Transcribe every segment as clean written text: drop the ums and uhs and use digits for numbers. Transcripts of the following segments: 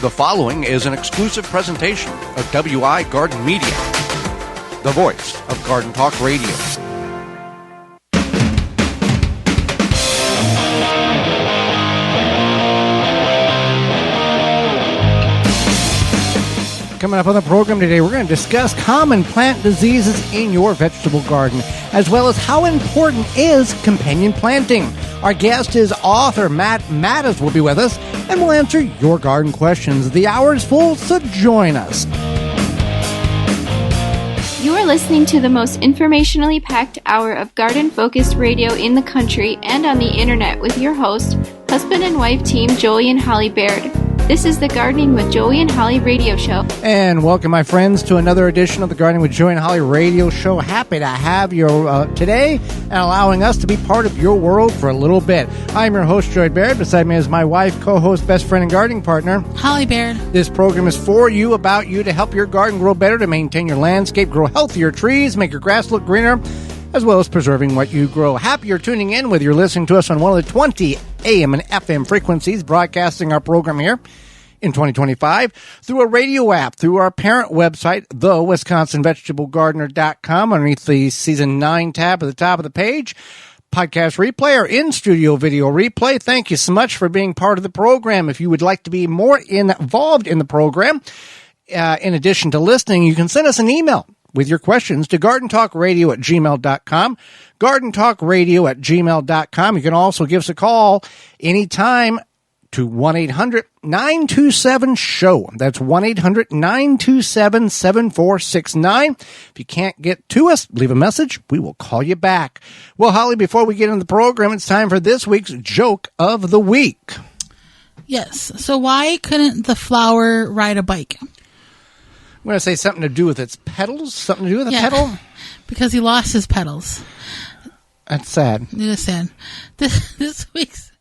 The following is an exclusive presentation of WI Garden Media, the voice of Garden Talk Radio. Coming up on the program today, we're going to discuss common plant diseases in your vegetable garden, as well as how important is companion planting. Our guest is author Matt Mattus will be with us, and we'll answer your garden questions. The hour is full, so join us. You are listening to the most informationally packed hour of garden-focused radio in the country and on the internet with your host, husband and wife team Joey and Holly Baird. This is the Gardening with Joey and Holly radio show. And welcome, my friends, to another edition of the Gardening with Joey and Holly radio show. Happy to have you today and allowing us to be part of your world for a little bit. I'm your host, Joey Baird. Beside me is my wife, co-host, best friend, and gardening partner, Holly Baird. This program is for you, about you, to help your garden grow better, to maintain your landscape, grow healthier trees, make your grass look greener, as well as preserving what you grow. Happy you're tuning in, whether you're listening to us on one of the 20 AM and FM frequencies broadcasting our program here in 2025, through a radio app, through our parent website, thewisconsinvegetablegardener.com, underneath the Season 9 tab at the top of the page, podcast replay, or in-studio video replay. Thank you so much for being part of the program. If you would like to be more involved in the program, in addition to listening, you can send us an email with your questions to gardentalkradio@gmail.com, gardentalkradio@gmail.com. You can also give us a call anytime to 1-800-927-SHOW. That's 1-800-927-7469. If you can't get to us, leave a message. We will call you back. Well, Holly, before we get into the program, it's time for this week's Joke of the Week. Yes. So why couldn't the flower ride a bike? I'm going to say something to do with its petals. Something to do with the petal? Because he lost his petals. That's sad. It is sad. This week's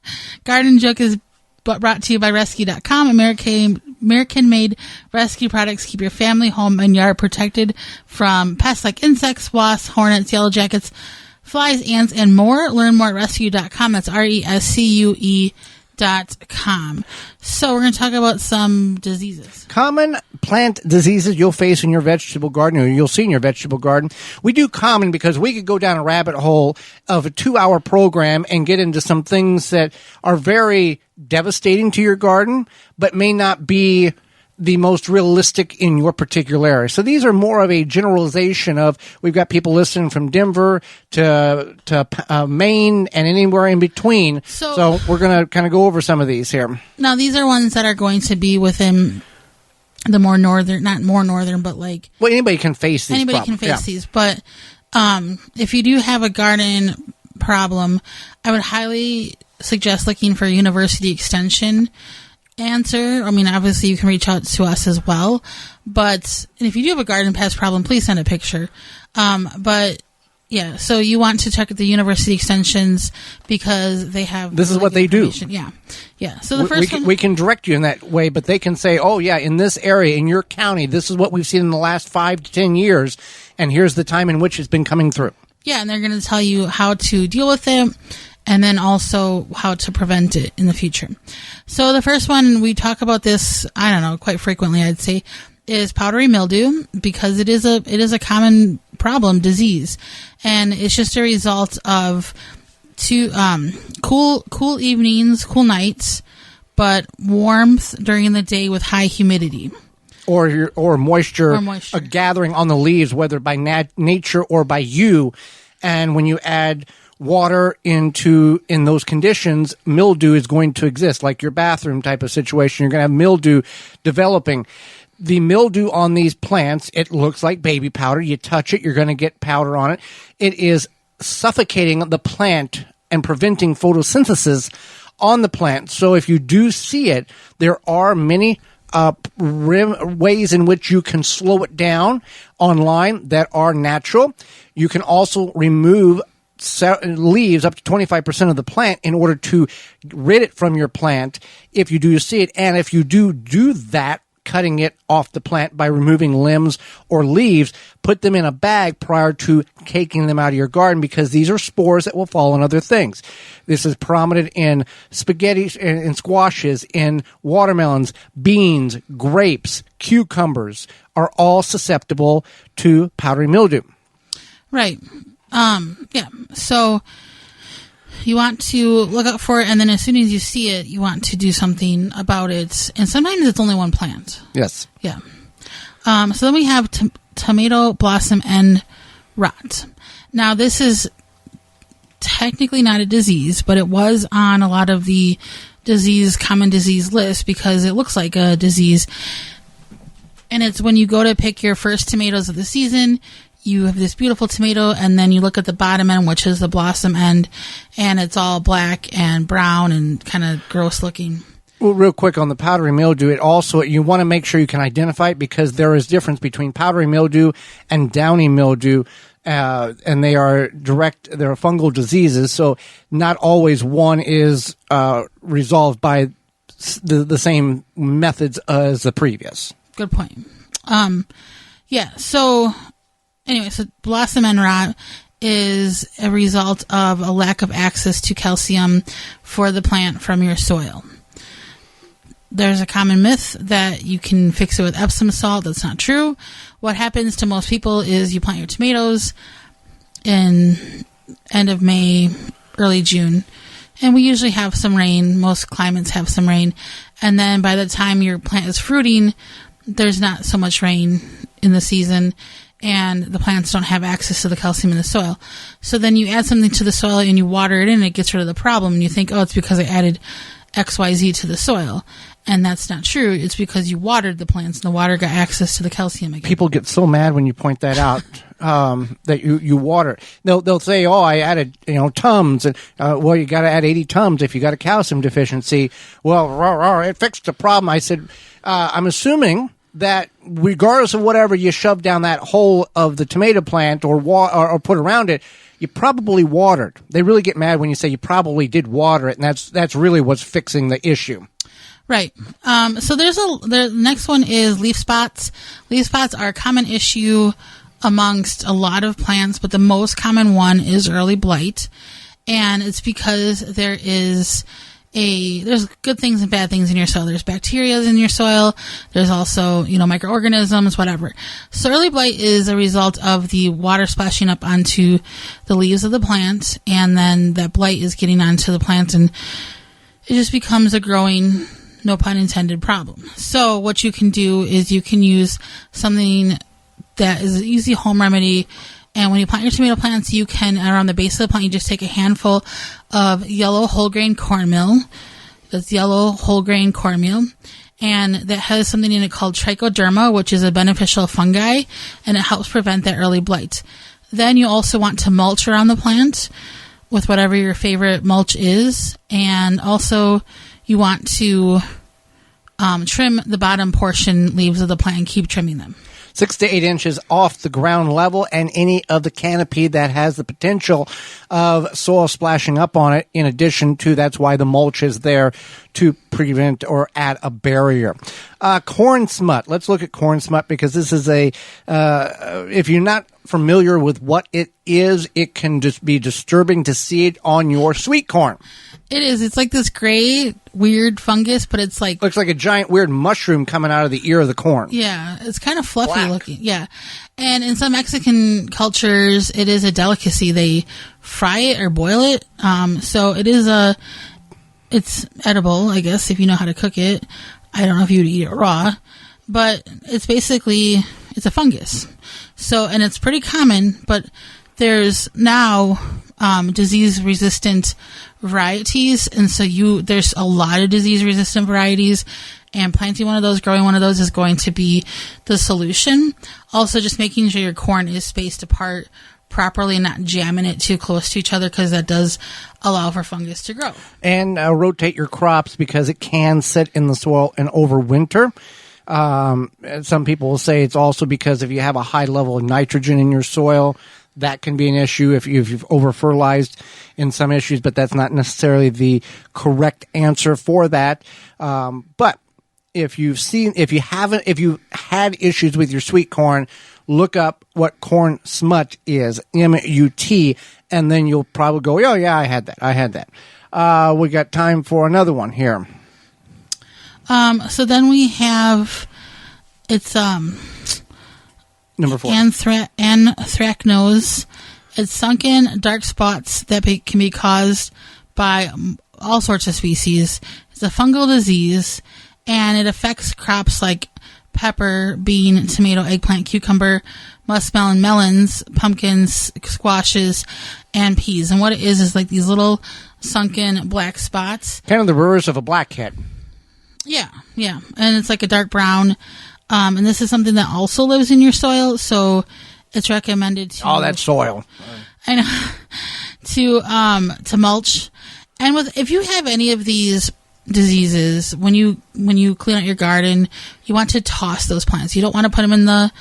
garden joke is brought to you by Rescue.com. American-made rescue products keep your family, home, and yard protected from pests like insects, wasps, hornets, yellow jackets, flies, ants, and more. Learn more at Rescue.com. That's RESCUE.com. So we're going to talk about some diseases. Common plant diseases you'll face in your vegetable garden, or you'll see in your vegetable garden. We do common because we could go down a rabbit hole of a 2-hour program and get into some things that are very devastating to your garden, but may not be the most realistic in your particular area. So these are more of a generalization of, we've got people listening from Denver to Maine and anywhere in between. So we're going to kind of go over some of these here. Now, these are ones that are going to be within the more northern, not more northern, but like... Well, anybody can face these Anybody problems. can face these. But if you do have a garden problem, I would highly suggest looking for University Extension answer. I mean, obviously you can reach out to us as well, but if you do have a garden pest problem, please send a picture. But yeah, so you want to check at the University Extensions because they have this is what they do. Yeah. So the first one, we can direct you in that way, but they can say, oh yeah, in this area, in your county, this is what we've seen in the last 5 to 10 years, and here's the time in which it's been coming through. Yeah, and they're going to tell you how to deal with it, and then also how to prevent it in the future. So the first one, we talk about this, I don't know, quite frequently, I'd say, is powdery mildew, because it is a common problem, disease, and it's just a result of cool evenings, cool nights, but warmth during the day with high humidity. Or moisture, gathering on the leaves, whether by nature or by you. And when you add water in those conditions, mildew is going to exist, like your bathroom type of situation. You're going to have mildew developing. The mildew on these plants, it looks like baby powder. You touch it, you're going to get powder on it. It is suffocating the plant and preventing photosynthesis on the plant. So if you do see it, there are many ways in which you can slow it down online that are natural. You can also remove leaves up to 25% of the plant in order to rid it from your plant if you do see it. And if you do that cutting it off the plant by removing limbs or leaves. Put them in a bag prior to taking them out of your garden, because these are spores that will fall on other things. This is prominent in spaghetti, in squashes, in watermelons, beans, grapes, cucumbers are all susceptible to powdery mildew. Right. Yeah. So you want to look out for it, and then as soon as you see it, you want to do something about it. And sometimes it's only one plant. Yes. Yeah. So then we have tomato blossom end rot. Now, this is technically not a disease, but it was on a lot of the common disease list because it looks like a disease. And it's when you go to pick your first tomatoes of the season, you have this beautiful tomato, and then you look at the bottom end, which is the blossom end, and it's all black and brown and kind of gross looking. Well, real quick on the powdery mildew, you want to make sure you can identify it, because there is difference between powdery mildew and downy mildew, and they're fungal diseases, so not always one is resolved by the same methods as the previous. Good point. Yeah, so anyway, so blossom end rot is a result of a lack of access to calcium for the plant from your soil. There's a common myth that you can fix it with Epsom salt. That's not true. What happens to most people is you plant your tomatoes in end of May, early June, and we usually have some rain. Most climates have some rain. And then by the time your plant is fruiting, there's not so much rain in the season, and the plants don't have access to the calcium in the soil. So then you add something to the soil and you water it in, and it gets rid of the problem. And you think, oh, it's because I added XYZ to the soil. And that's not true. It's because you watered the plants and the water got access to the calcium again. People get so mad when you point that out, that you water. They'll say, oh, I added, Tums. And, well, you got to add 80 Tums if you got a calcium deficiency. Well, it fixed the problem. I said, I'm assuming that regardless of whatever you shove down that hole of the tomato plant or put around it, you probably watered. They really get mad when you say you probably did water it, and that's really what's fixing the issue. Right. So the next one is leaf spots. Leaf spots are a common issue amongst a lot of plants, but the most common one is early blight. And it's because there's good things and bad things in your soil. There's bacteria in your soil. There's also, microorganisms, whatever. So early blight is a result of the water splashing up onto the leaves of the plant, and then that blight is getting onto the plant, and it just becomes a growing, no pun intended, problem. So what you can do is you can use something that is an easy home remedy. And when you plant your tomato plants, you can, around the base of the plant, you just take a handful of yellow whole grain cornmeal. That's yellow whole grain cornmeal. And that has something in it called trichoderma, which is a beneficial fungi, and it helps prevent that early blight. Then you also want to mulch around the plant with whatever your favorite mulch is. And also you want to trim the bottom portion leaves of the plant and keep trimming them. 6 to 8 inches off the ground level, and any of the canopy that has the potential of soil splashing up on it. In addition to, that's why the mulch is there, to prevent or add a barrier. Corn smut. Let's look at corn smut, because this is if you're not familiar with what it is, it can just be disturbing to see it on your sweet corn. It is. It's like this gray, weird fungus, but it's like... looks like a giant, weird mushroom coming out of the ear of the corn. Yeah, it's kind of fluffy looking. Yeah. And in some Mexican cultures, it is a delicacy. They fry it or boil it. So it is it's edible, I guess, if you know how to cook it. I don't know if you would eat it raw. But it's a fungus. So, and it's pretty common, but there's now disease-resistant varieties, and so there's a lot of disease-resistant varieties, and planting one of those, growing one of those is going to be the solution. Also, just making sure your corn is spaced apart properly, not jamming it too close to each other, because that does allow for fungus to grow. And rotate your crops, because it can sit in the soil and overwinter. Some people will say it's also because if you have a high level of nitrogen in your soil, that can be an issue if you've over-fertilized in some issues, but that's not necessarily the correct answer for that. But if you had issues with your sweet corn, look up what corn smut is, MUT, and then you'll probably go, oh yeah, I had that. We got time for another one here. So then we have, it's number 4. anthracnose. It's sunken dark spots that can be caused by all sorts of species. It's a fungal disease, and it affects crops like pepper, bean, tomato, eggplant, cucumber, muskmelon, melons, pumpkins, squashes, and peas. And what it is like these little sunken black spots. Kind of the reverse of a blackhead. Yeah. And it's like a dark brown. And this is something that also lives in your soil, so it's recommended to... Oh, that's soil. I know. To mulch. And if you have any of these diseases, when you clean out your garden, you want to toss those plants. You don't want to put them in the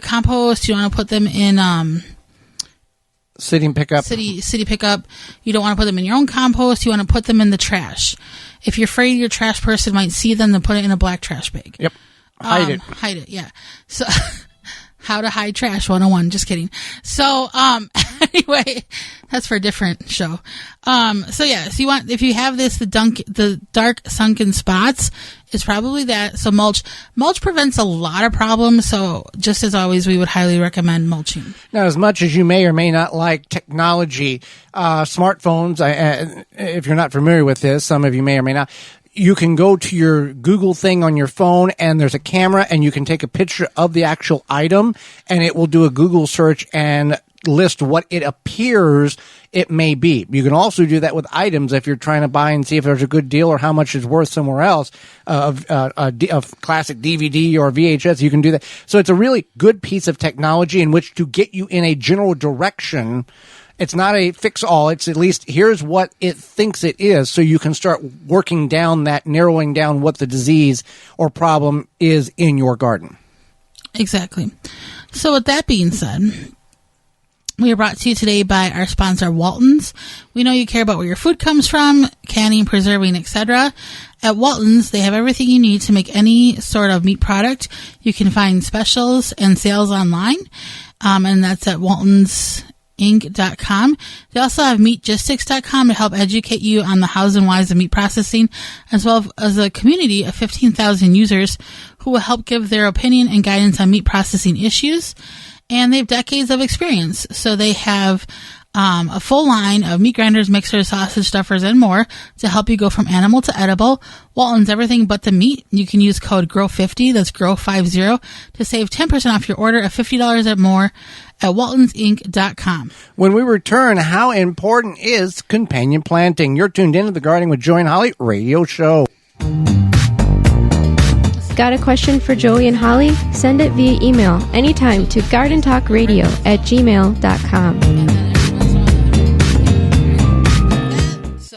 compost. You want to put them in city pickup. City pickup. You don't want to put them in your own compost. You want to put them in the trash. If you're afraid your trash person might see them, then put it in a black trash bag. Yep. Hide it. Yeah. So how to hide trash 101. Just kidding. So, anyway, that's for a different show. So you want, if you have the dark sunken spots, it's probably that. So mulch prevents a lot of problems. So just as always, we would highly recommend mulching. Now, as much as you may or may not like technology, smartphones, if you're not familiar with this, some of you may or may not, you can go to your Google thing on your phone, and there's a camera, and you can take a picture of the actual item, and it will do a Google search and list what it appears it may be. You can also do that with items if you're trying to buy and see if there's a good deal or how much it's worth somewhere else of classic DVD or VHS. You can do that. So it's a really good piece of technology in which to get you in a general direction. It's not a fix-all. It's at least here's what it thinks it is, so you can start working down that, narrowing down what the disease or problem is in your garden. Exactly. So with that being said, we are brought to you today by our sponsor, Walton's. We know you care about where your food comes from, canning, preserving, etc. At Walton's, they have everything you need to make any sort of meat product. You can find specials and sales online, and that's at waltonsinc.com. They also have meatgistics.com to help educate you on the hows and whys of meat processing, as well as a community of 15,000 users who will help give their opinion and guidance on meat processing issues. And they have decades of experience. So they have a full line of meat grinders, mixers, sausage stuffers, and more to help you go from animal to edible. Walton's everything but the meat. You can use code GROW50, that's GROW50, to save 10% off your order of $50 or more at waltonsinc.com. When we return, how important is companion planting? You're tuned into the Gardening with Joey and Holly radio show. Got a question for Joey and Holly? Send it via email anytime to gardentalkradio@gmail.com.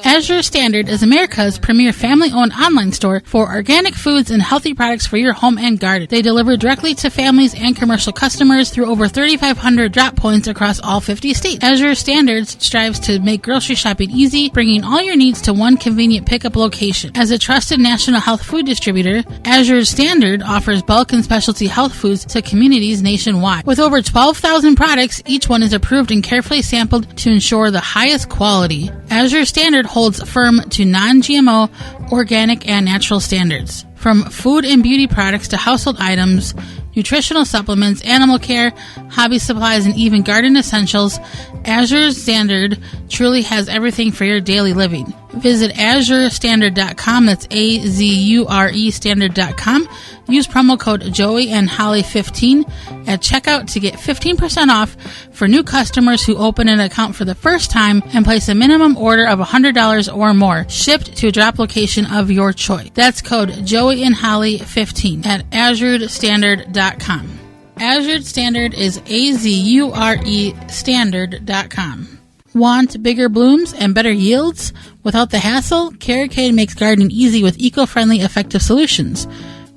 Azure Standard is America's premier family-owned online store for organic foods and healthy products for your home and garden. They deliver directly to families and commercial customers through over 3,500 drop points across all 50 states. Azure Standard strives to make grocery shopping easy, bringing all your needs to one convenient pickup location. As a trusted national health food distributor, Azure Standard offers bulk and specialty health foods to communities nationwide. With over 12,000 products, each one is approved and carefully sampled to ensure the highest quality. Azure Standard holds firm to non-GMO, organic, and natural standards. From food and beauty products to household items, nutritional supplements, animal care, hobby supplies, and even garden essentials, Azure Standard truly has everything for your daily living. Visit azurestandard.com, that's A-Z-U-R-E standard.com. Use promo code Joey and Holly 15 at checkout to get 15% off for new customers who open an account for the first time and place a minimum order of $100 or more, shipped to a drop location of your choice. That's code Joey and Holly 15 at azurestandard.com. Azure Standard is A-Z-U-R-E standard.com. Want bigger blooms and better yields? Without the hassle, Carricade makes gardening easy with eco-friendly, effective solutions.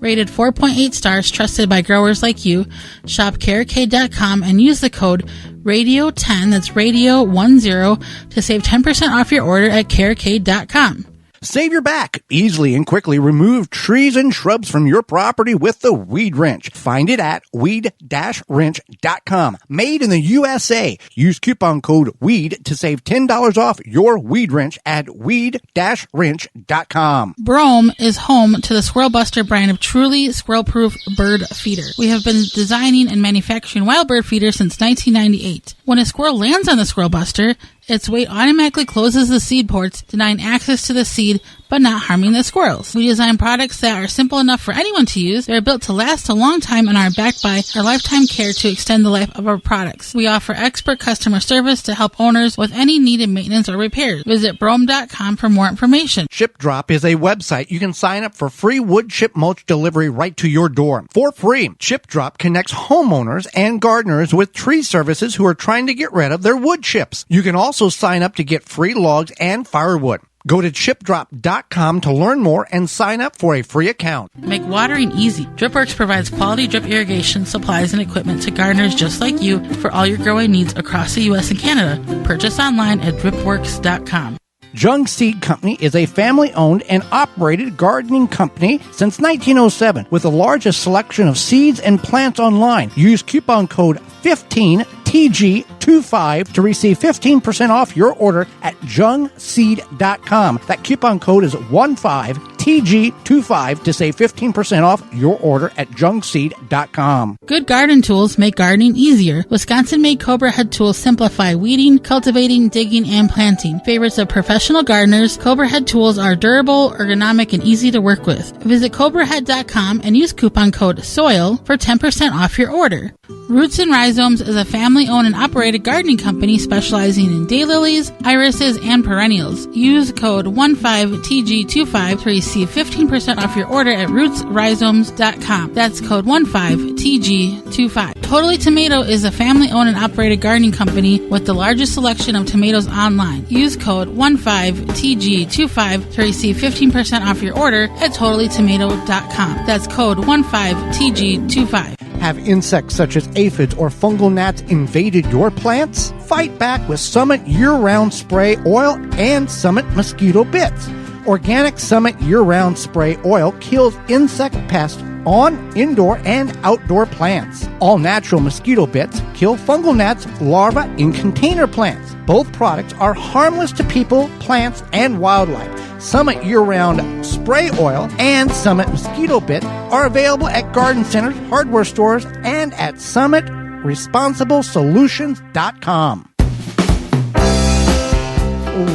Rated 4.8 stars, trusted by growers like you. Shop Carricade.com and use the code RADIO10, that's Radio10, to save 10% off your order at Carricade.com. Save your back. Easily and quickly remove trees and shrubs from your property with the Weed Wrench. Find it at weed-wrench.com. Made in the USA. Use coupon code WEED to save $10 off your Weed Wrench at weed-wrench.com. Brome is home to the Squirrel Buster brand of truly squirrel-proof bird feeder. We have been designing and manufacturing wild bird feeders since 1998. When a squirrel lands on the Squirrel Buster, its weight automatically closes the seed ports, denying access to the seed, but not harming the squirrels. We design products that are simple enough for anyone to use. They're built to last a long time and are backed by our lifetime care to extend the life of our products. We offer expert customer service to help owners with any needed maintenance or repairs. Visit brome.com for more information. Chip Drop is a website. You can sign up for free wood chip mulch delivery right to your door for free. Chip Drop connects homeowners and gardeners with tree services who are trying to get rid of their wood chips. You can also sign up to get free logs and firewood. Go to chipdrop.com to learn more and sign up for a free account. Make watering easy. DripWorks provides quality drip irrigation supplies and equipment to gardeners just like you for all your growing needs across the U.S. and Canada. Purchase online at dripworks.com. Jung Seed Company is a family-owned and operated gardening company since 1907 with the largest selection of seeds and plants online. Use coupon code 15TG25 to receive 15% off your order at jungseed.com. That coupon code is 15TG25 to save 15% off your order at jungseed.com. Good garden tools make gardening easier. Wisconsin-made Cobra Head tools simplify weeding, cultivating, digging, and planting. Favorites of professional gardeners, Cobra Head tools are durable, ergonomic, and easy to work with. Visit cobrahead.com and use coupon code SOIL for 10% off your order. Roots and Rhizomes is a family-owned and operated gardening company specializing in daylilies, irises, and perennials. Use code 15TG25 to receive 15% off your order at rootsrhizomes.com. That's code 15TG25. Totally Tomato is a family-owned and operated gardening company with the largest selection of tomatoes online. Use code 15TG25 to receive 15% off your order at totallytomato.com. That's code 15TG25. Have insects such as aphids or fungal gnats invaded your plants? Fight back with Summit Year-Round Spray Oil and Summit Mosquito Bits. Organic Summit Year-Round Spray Oil kills insect pests on indoor and outdoor plants. All natural mosquito bits kill fungal gnats larvae in container plants. Both products are harmless to people, plants, and wildlife. Summit Year-Round Spray Oil and Summit Mosquito Bit are available at garden centers, hardware stores, and at SummitResponsibleSolutions.com.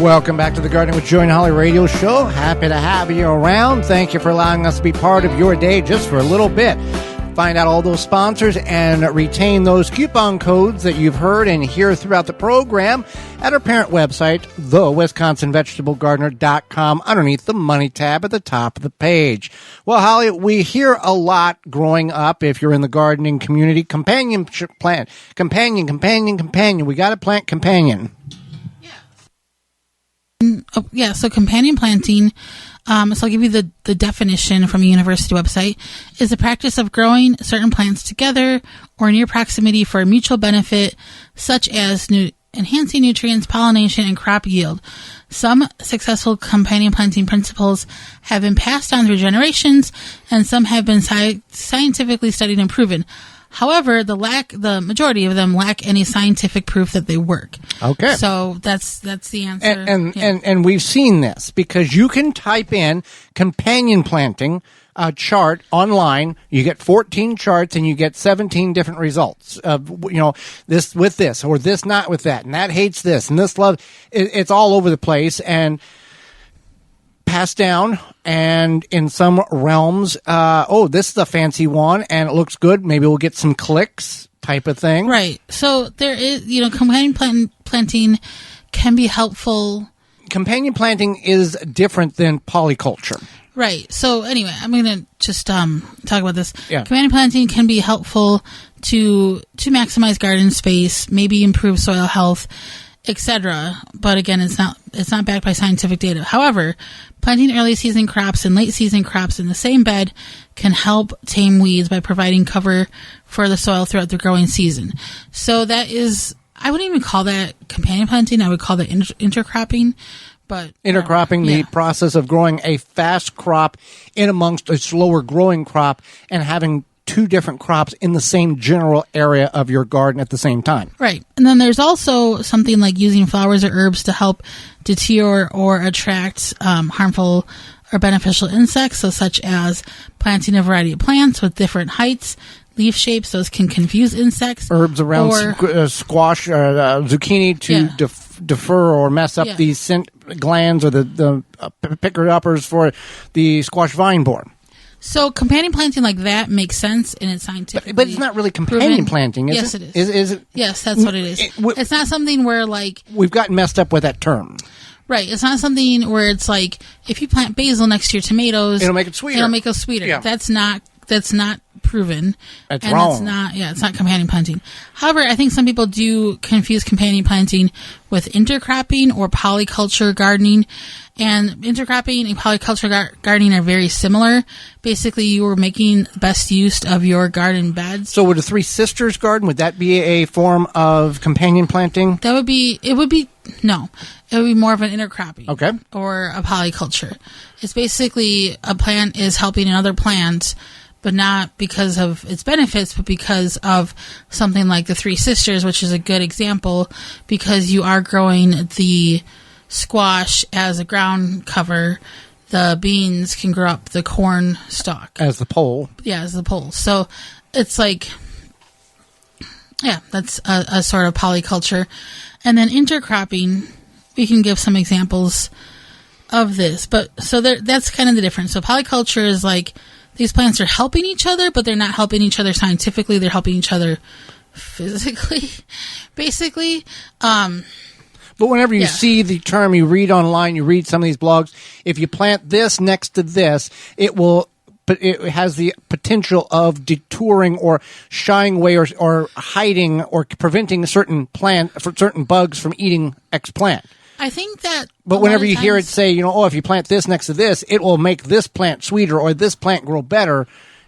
Welcome back to the Gardening with Joy and Holly radio show. Happy to have you around. Thank you for allowing us to be part of your day just for a little bit. Find out all those sponsors and retain those coupon codes that you've heard and hear throughout the program at our parent website, thewisconsinvegetablegardener.com, underneath the Money tab at the top of the page. Well, Holly, we hear a lot growing up, if you're in the gardening community, companionship plant, companion. We got to plant companion. So companion planting, so I'll give you the definition from a university website, is the practice of growing certain plants together or near proximity for a mutual benefit, such as enhancing nutrients, pollination, and crop yield. Some successful companion planting principles have been passed on through generations, and some have been scientifically studied and proven. However, the majority of them lack any scientific proof that they work. Okay. So that's the answer. And we've seen this because you can type in companion planting chart online. You get 14 charts and you get 17 different results of, this with this or this not with that. And that hates this and this love. It's all over the place and passed down. And in some realms, this is a fancy one and it looks good. Maybe we'll get some clicks type of thing. Right. So there is, companion planting can be helpful. Companion planting is different than polyculture. Right. So anyway, I'm going to just talk about this. Yeah. Companion planting can be helpful to maximize garden space, maybe improve soil health, etc. But again, it's not backed by scientific data. However, planting early season crops and late season crops in the same bed can help tame weeds by providing cover for the soil throughout the growing season. So that is, I wouldn't even call that companion planting. I would call that intercropping. but intercropping, the process of growing a fast crop in amongst a slower growing crop and having two different crops in the same general area of your garden at the same time. Right. And then there's also something like using flowers or herbs to help deter or attract harmful or beneficial insects, so such as planting a variety of plants with different heights, leaf shapes. Those can confuse insects. Herbs around squash or zucchini to defer or mess up the scent glands or the picker-uppers for the squash vine borer. So companion planting like that makes sense, and it's scientific. But it's not really companion planting, is yes, it? Yes, it is. Is it? Yes, that's what it is. It's not something where, like... We've gotten messed up with that term. Right. It's not something where it's like, if you plant basil next to your tomatoes... It'll make it sweeter. It'll make it sweeter. Yeah. That's not proven. That's wrong. It's not companion planting. However, I think some people do confuse companion planting with intercropping or polyculture gardening. And intercropping and polyculture gardening are very similar. Basically, you are making best use of your garden beds. So would a Three Sisters garden, would that be a form of companion planting? It would be more of an intercropping. Okay. Or a polyculture. It's basically a plant is helping another plant, but not because of its benefits, but because of something like the Three Sisters, which is a good example, because you are growing the squash as a ground cover. The beans can grow up the corn stalk. As the pole. Yeah, as the pole. So it's like, that's a sort of polyculture. And then intercropping, we can give some examples of this. But so that's kind of the difference. So polyculture is like, these plants are helping each other, but they're not helping each other scientifically. They're helping each other physically, basically. But whenever you see the term, you read online, you read some of these blogs, if you plant this next to this, it has the potential of detouring or shying away or hiding or preventing certain bugs from eating X plant. I think that... But whenever you hear it say, if you plant this next to this, it will make this plant sweeter or this plant grow better,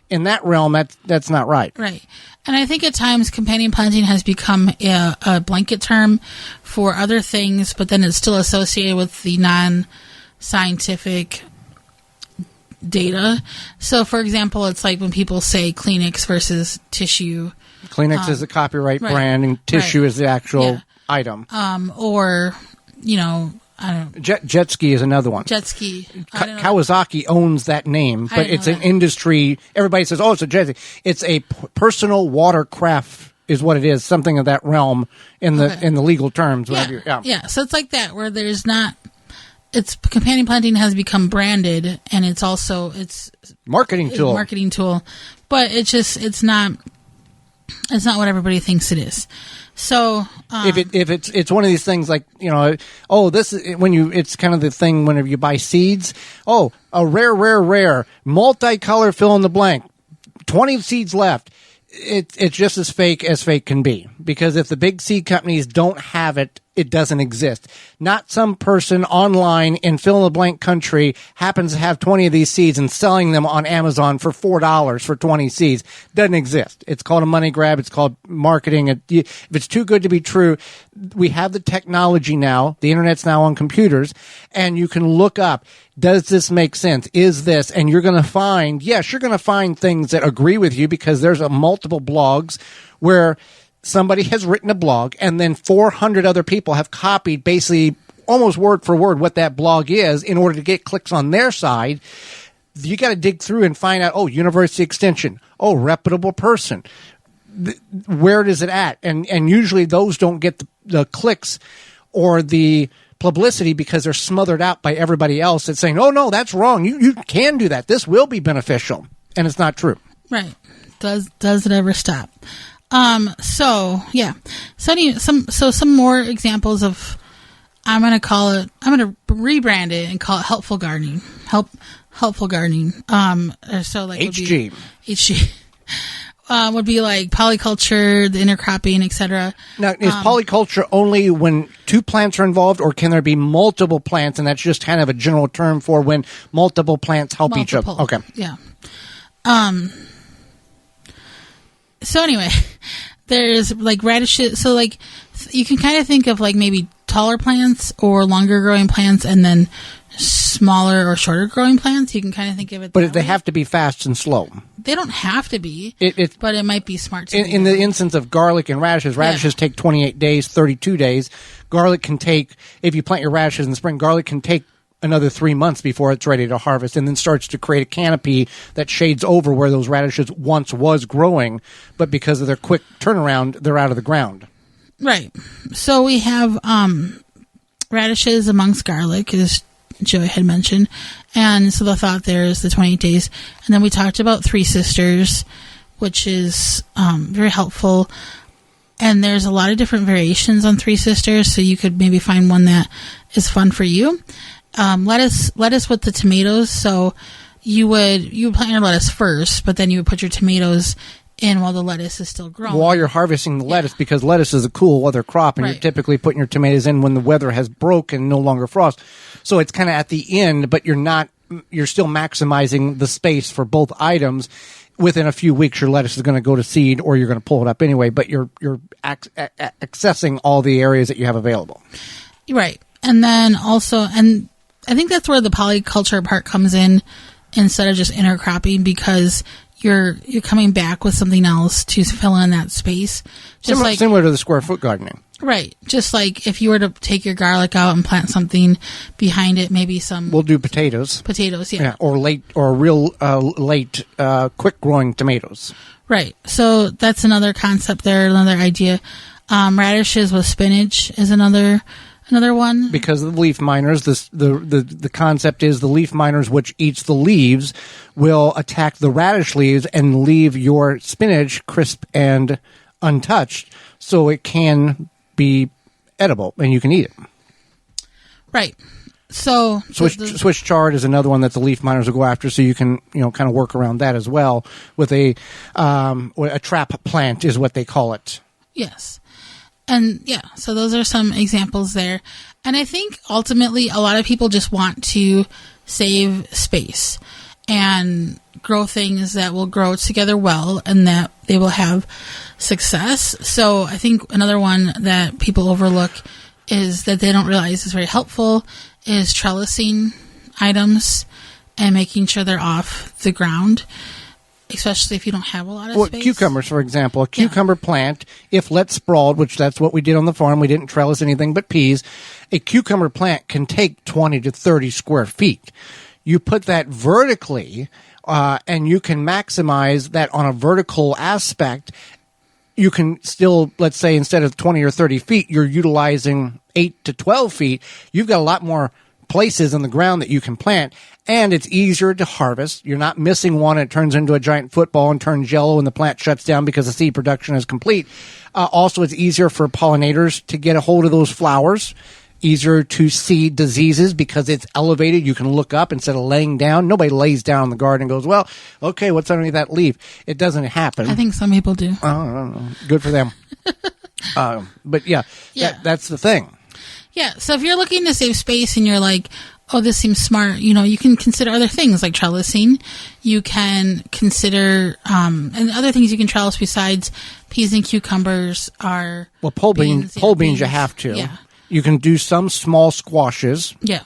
in that realm, that's not right. Right. And I think at times companion planting has become a blanket term for other things, but then it's still associated with the non-scientific data. So, for example, it's like when people say Kleenex versus tissue. Kleenex is a copyright brand, and tissue is the actual item. Or, I don't know. Jet ski is another one. Jet ski. Kawasaki owns that name, but it's an industry. Everybody says, "Oh, it's a jet ski." It's a personal watercraft, is what it is. Something of that realm in the legal terms. Yeah. So it's like that, where there's not. It's companion planting has become branded, and it's also marketing tool, but it's not what everybody thinks it is. So if it's one of these things like this is it's kind of the thing whenever you buy seeds. Oh, a rare multicolor fill in the blank, 20 seeds left. It's just as fake can be, because if the big seed companies don't have it, it doesn't exist. Not some person online in fill-in-the-blank country happens to have 20 of these seeds and selling them on Amazon for $4 for 20 seeds. Doesn't exist. It's called a money grab. It's called marketing. If it's too good to be true, we have the technology now. The internet's now on computers, and you can look up, does this make sense? Is this? And you're going to find things that agree with you, because there's multiple blogs where somebody has written a blog and then 400 other people have copied basically almost word for word what that blog is in order to get clicks on their side. You got to dig through and find out, University Extension, reputable person. Where is it at? And usually those don't get the clicks or the publicity because they're smothered out by everybody else that's saying, oh, no, that's wrong. You can do that. This will be beneficial. And it's not true. Right. Does it ever stop? So anyway, some more examples of, I'm going to rebrand it and call it helpful gardening. Helpful gardening. So like HG. Would be like polyculture, the intercropping, etc. Now, is polyculture only when two plants are involved, or can there be multiple plants, and that's just kind of a general term for when multiple plants help each other? Okay. Yeah. So anyway, there's like radishes. So like you can kind of think of like maybe taller plants or longer growing plants, and then smaller or shorter growing plants. You can kind of think of it. But they have to be fast and slow. They don't have to be. But it might be smart to. In the instance of garlic and radishes take 28 days, 32 days. Garlic can take, if you plant your radishes in the spring, garlic can take another 3 months before it's ready to harvest, and then starts to create a canopy that shades over where those radishes once was growing, but because of their quick turnaround, they're out of the ground. Right. So we have radishes amongst garlic, as Joey had mentioned, and so the thought there is the 28 days. And then we talked about Three Sisters, which is very helpful. And there's a lot of different variations on Three Sisters, so you could maybe find one that is fun for you. Lettuce with the tomatoes. So you would plant your lettuce first, but then you would put your tomatoes in while the lettuce is still growing. While you're harvesting the lettuce, because lettuce is a cool weather crop, and you're typically putting your tomatoes in when the weather has broken, no longer frost. So it's kind of at the end, but you're still maximizing the space for both items. Within a few weeks, your lettuce is going to go to seed, or you're going to pull it up anyway, but you're accessing all the areas that you have available. Right. And then also, and I think that's where the polyculture part comes in instead of just intercropping, because you're coming back with something else to fill in that space. Similar to the square foot gardening. Right. Just like if you were to take your garlic out and plant something behind it, maybe some... We'll do potatoes. Potatoes, yeah. Or real late, quick growing tomatoes. Right. So that's another concept there, another idea. Radishes with spinach is another one. Because of the leaf miners, the concept is the leaf miners, which eats the leaves, will attack the radish leaves and leave your spinach crisp and untouched, so it can be edible and you can eat it. Right. So Swiss chard is another one that the leaf miners will go after, so you can kind of work around that as well with a trap plant is what they call it. Yes. And yeah, so those are some examples there. And I think ultimately a lot of people just want to save space and grow things that will grow together well and that they will have success. So I think another one that people overlook is that they don't realize is very helpful is trellising items and making sure they're off the ground, especially if you don't have a lot of space. Cucumbers, for example. A cucumber plant, if let sprawled, which that's what we did on the farm, we didn't trellis anything but peas, a cucumber plant can take 20 to 30 square feet. You put that vertically, and you can maximize that on a vertical aspect. You can still, let's say, instead of 20 or 30 feet, you're utilizing 8 to 12 feet. You've got a lot more places in the ground that you can plant, and it's easier to harvest. You're not missing one and it turns into a giant football and turns yellow and the plant shuts down because the seed production is complete. Also, it's easier for pollinators to get a hold of those flowers. Easier to see diseases because it's elevated. You can look up instead of laying down. Nobody lays down in the garden and goes, well, okay, what's underneath that leaf? It doesn't happen. I think some people do. I don't know. Good for them. But yeah. That's the thing. Yeah. So if you're looking to save space and you're like, oh, this seems smart, you can consider other things like trellising. You can consider, and other things you can trellis besides peas and cucumbers are... Well, pole beans you have to. Yeah. You can do some small squashes. Yeah.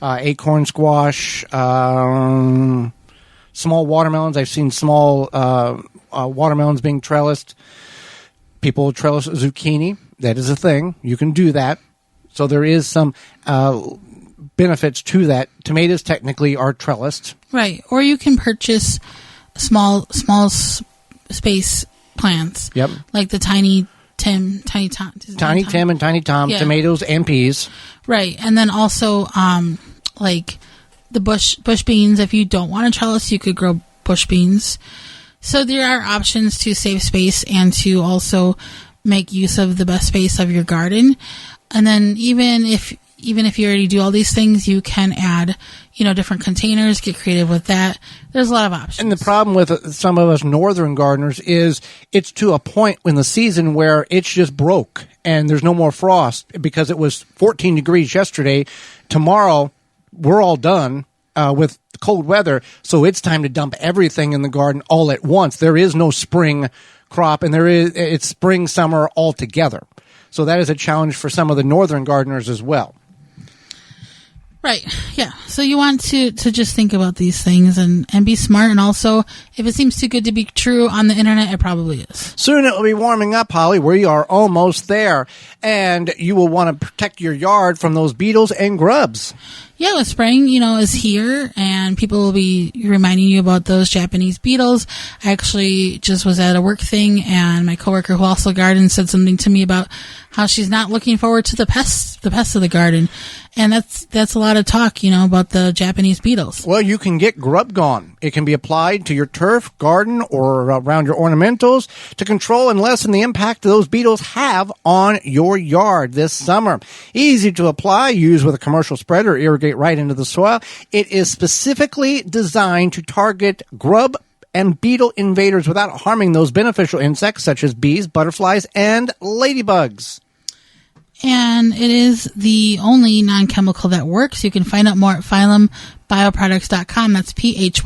Acorn squash, small watermelons. I've seen small watermelons being trellised. People trellis zucchini. That is a thing. You can do that. So there is some benefits to that. Tomatoes technically are trellised. Right. Or you can purchase small space plants. Yep. Like the Tiny Tim and Tiny Tom, tomatoes and peas. Right. And then also, like the bush beans. If you don't want to trellis, you could grow bush beans. So there are options to save space and to also make use of the best space of your garden. And then even if you already do all these things, you can add, different containers, get creative with that. There's a lot of options. And the problem with some of us northern gardeners is it's to a point in the season where it's just broke and there's no more frost because it was 14 degrees yesterday. Tomorrow, we're all done with cold weather, so it's time to dump everything in the garden all at once. There is no spring crop, and it's spring, summer all together. So that is a challenge for some of the northern gardeners as well. Right. Yeah. So you want to just think about these things and be smart. And also, if it seems too good to be true on the internet, it probably is. Soon it will be warming up, Holly. We are almost there. And you will want to protect your yard from those beetles and grubs. Yeah, with spring, is here, and people will be reminding you about those Japanese beetles. I actually just was at a work thing, and my coworker who also gardens said something to me about how she's not looking forward to the pests of the garden. And that's a lot of talk, about the Japanese beetles. Well, you can get Grub Gone. It can be applied to your turf, garden, or around your ornamentals to control and lessen the impact those beetles have on your yard this summer. Easy to apply, use with a commercial spreader, irrigate right into the soil. It is specifically designed to target grub and beetle invaders without harming those beneficial insects such as bees, butterflies, and ladybugs. And it is the only non-chemical that works. You can find out more at phyllumbioproducts.com. That's PHYLLOM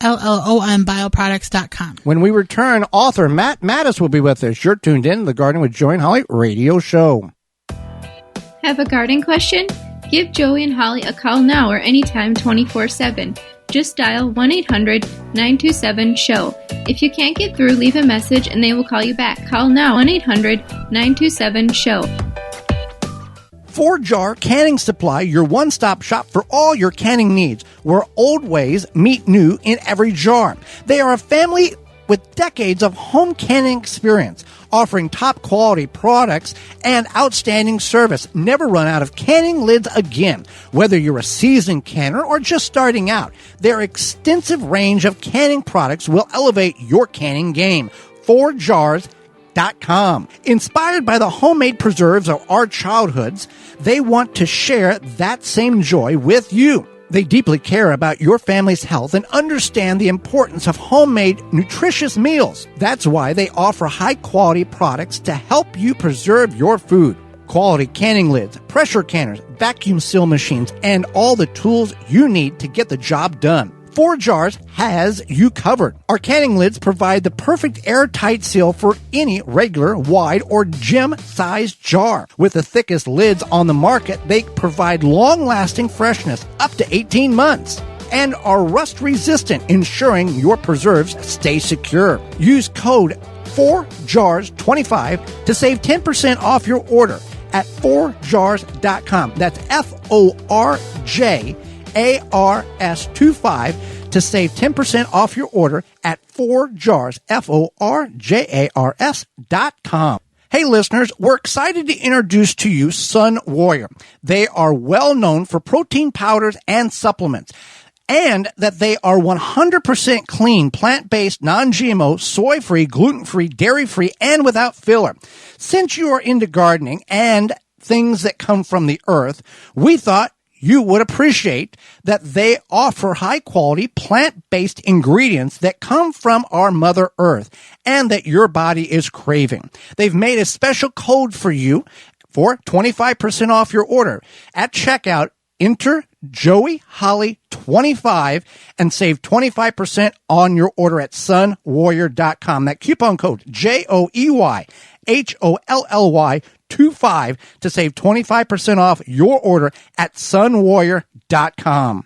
bioproducts.com. When we return, author Matt Mattus will be with us. You're tuned in to the Garden with Joey and Holly radio show. Have a garden question? Give Joey and Holly a call now or anytime 24/7. Just dial 1-800-927-SHOW. If you can't get through, leave a message and they will call you back. Call now 1-800-927-SHOW. 4-Jar Canning Supply, your one-stop shop for all your canning needs, where old ways meet new in every jar. They are a family with decades of home canning experience, offering top-quality products and outstanding service. Never run out of canning lids again. Whether you're a seasoned canner or just starting out, their extensive range of canning products will elevate your canning game. 4jars.com. Inspired by the homemade preserves of our childhoods, they want to share that same joy with you. They deeply care about your family's health and understand the importance of homemade, nutritious meals. That's why they offer high-quality products to help you preserve your food. Quality canning lids, pressure canners, vacuum seal machines, and all the tools you need to get the job done. 4Jars has you covered. Our canning lids provide the perfect airtight seal for any regular, wide, or gym-sized jar. With the thickest lids on the market, they provide long-lasting freshness up to 18 months and are rust-resistant, ensuring your preserves stay secure. Use code 4JARS25 to save 10% off your order at 4jars.com. That's FORJARS25 to save 10% off your order at 4jars, FORJARS.com. Hey listeners, we're excited to introduce to you Sun Warrior. They are well known for protein powders and supplements, and that they are 100% clean, plant-based, non-GMO, soy-free, gluten-free, dairy-free, and without filler. Since you are into gardening and things that come from the earth, we thought you would appreciate that they offer high-quality, plant-based ingredients that come from our Mother Earth and that your body is craving. They've made a special code for you for 25% off your order. At checkout, enter Joey Holly 25 and save 25% on your order at sunwarrior.com. That coupon code JOEYHOLLY 25 to save 25% off your order at sunwarrior.com.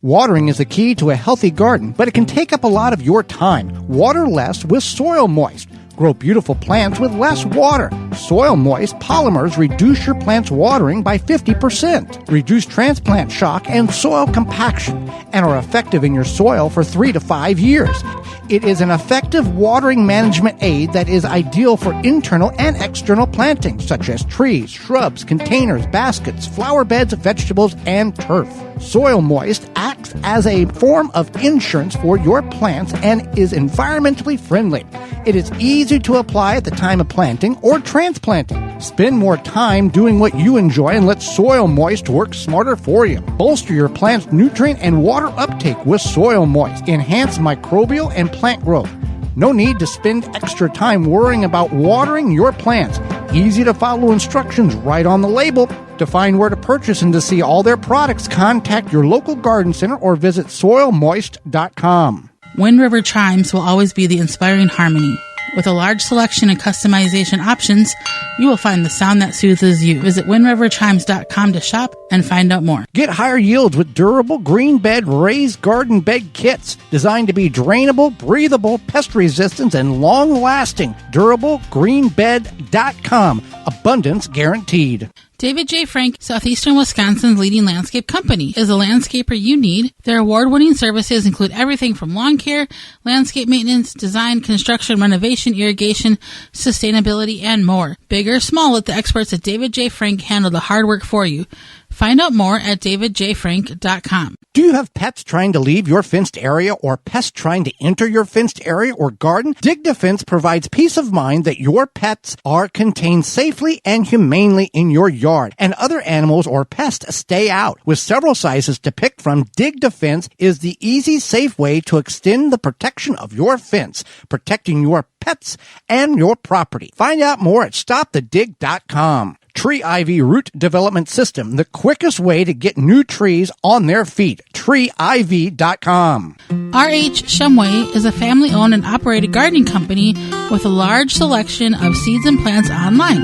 Watering is the key to a healthy garden, but it can take up a lot of your time. Water less with Soil Moist. Grow beautiful plants with less water. Soil Moist polymers reduce your plant's watering by 50%, reduce transplant shock and soil compaction, and are effective in your soil for 3 to 5 years. It is an effective watering management aid that is ideal for internal and external plantings, such as trees, shrubs, containers, baskets, flower beds, vegetables, and turf. Soil Moist acts as a form of insurance for your plants and is environmentally friendly. It is easy to apply at the time of planting or transplanting. Spend more time doing what you enjoy and let Soil Moist work smarter for you. Bolster your plant's nutrient and water uptake with Soil Moist. Enhance microbial and plant growth. No need to spend extra time worrying about watering your plants. Easy to follow instructions right on the label. To find where to purchase and to see all their products, contact your local garden center or visit soilmoist.com. Wind River chimes will always be the inspiring harmony. With a large selection and customization options, you will find the sound that soothes you. Visit windriverchimes.com to shop and find out more. Get higher yields with durable green bed raised garden bed kits designed to be drainable, breathable, pest resistant, and long-lasting. DurableGreenBed.com. Abundance guaranteed. David J. Frank, Southeastern Wisconsin's leading landscape company, is a landscaper you need. Their award-winning services include everything from lawn care, landscape maintenance, design, construction, renovation, irrigation, sustainability, and more. Big or small, let the experts at David J. Frank handle the hard work for you. Find out more at davidjfrank.com. Do you have pets trying to leave your fenced area or pests trying to enter your fenced area or garden? Dig Defense provides peace of mind that your pets are contained safely and humanely in your yard, and other animals or pests stay out. With several sizes to pick from, Dig Defense is the easy, safe way to extend the protection of your fence, protecting your pets and your property. Find out more at stopthedig.com. Tree Ivy Root Development System, the quickest way to get new trees on their feet. TreeIvy.com. R.H. Shumway is a family-owned and operated gardening company with a large selection of seeds and plants online.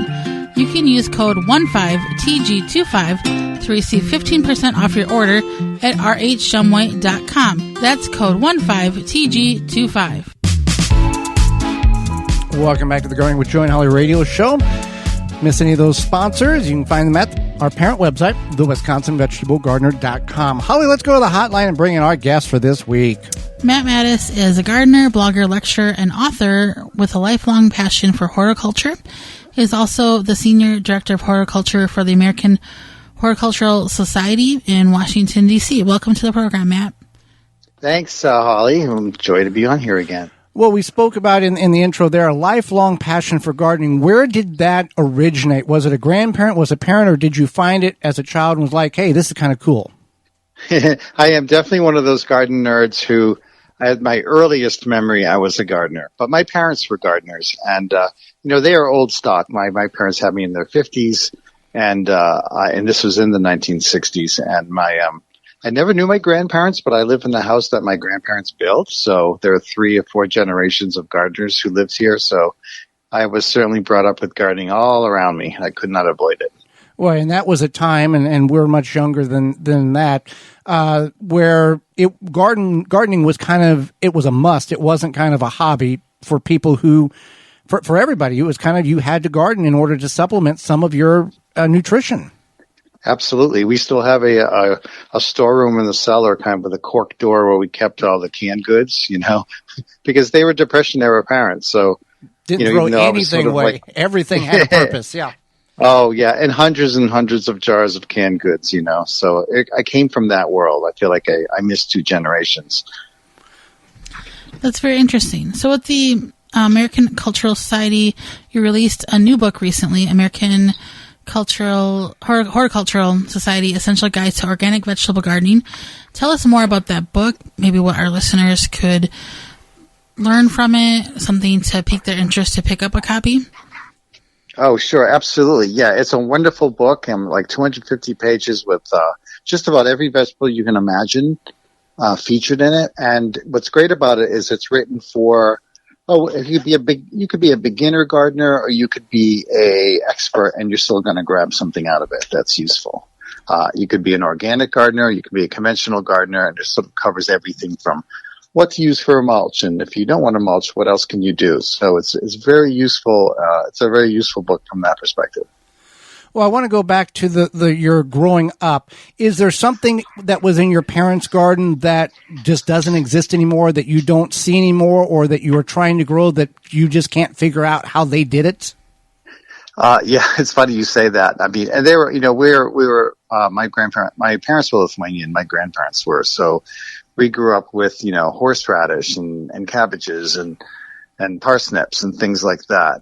You can use code 15TG25 to receive 15% off your order at rhshumway.com. That's code 15TG25. Welcome back to the Gardening with Joy and Holly radio show. Miss any of those sponsors, you can find them at our parent website, thewisconsinvegetablegardener.com. Holly, let's go to the hotline and bring in our guest for this week. Matt Mattus is a gardener, blogger, lecturer, and author with a lifelong passion for horticulture. He is also the Senior Director of Horticulture for the American Horticultural Society in Washington, D.C. Welcome to the program, Matt. Thanks, Holly. I'm joy to be on here again. Well, we spoke about in the intro there, a lifelong passion for gardening. Where did that originate? Was it a grandparent, was it a parent, or did you find it as a child and was like, hey, this is kind of cool? I am definitely one of those garden nerds who, at my earliest memory, I was a gardener. But my parents were gardeners, and they are old stock. My parents had me in their 50s, and this was in the 1960s. And I never knew my grandparents, but I live in the house that my grandparents built. So there are 3 or 4 generations of gardeners who lived here. So I was certainly brought up with gardening all around me. I could not avoid it. Well, and that was a time, and we're much younger than that, where gardening was it was a must. It wasn't kind of a hobby for people who, for everybody. It was kind of, you had to garden in order to supplement some of your nutrition. Absolutely. We still have a storeroom in the cellar, kind of with a cork door, where we kept all the canned goods, because they were Depression era parents. So didn't throw anything away. Everything had a purpose. Yeah. Oh yeah, and hundreds of jars of canned goods. So I came from that world. I feel like I missed 2 generations. That's very interesting. So with the American Cultural Society, you released a new book recently, American Horticultural Society, Essential Guide to Organic Vegetable Gardening. Tell us more about that book, maybe what our listeners could learn from it, something to pique their interest to pick up a copy. Oh, sure. Absolutely. Yeah, it's a wonderful book, and like 250 pages with just about every vegetable you can imagine featured in it. And what's great about it is it's written for you could be a beginner gardener, or you could be a expert, and you're still going to grab something out of it that's useful. You could be an organic gardener, you could be a conventional gardener, and it sort of covers everything from what to use for a mulch, and if you don't want to mulch, what else can you do? So it's very useful. It's a very useful book from that perspective. Well, I want to go back to your growing up. Is there something that was in your parents' garden that just doesn't exist anymore, that you don't see anymore, or that you are trying to grow that you just can't figure out how they did it? Yeah, it's funny you say that. I mean, and they were, my parents were Lithuanian, my grandparents were, so we grew up with, horseradish and cabbages and parsnips and things like that.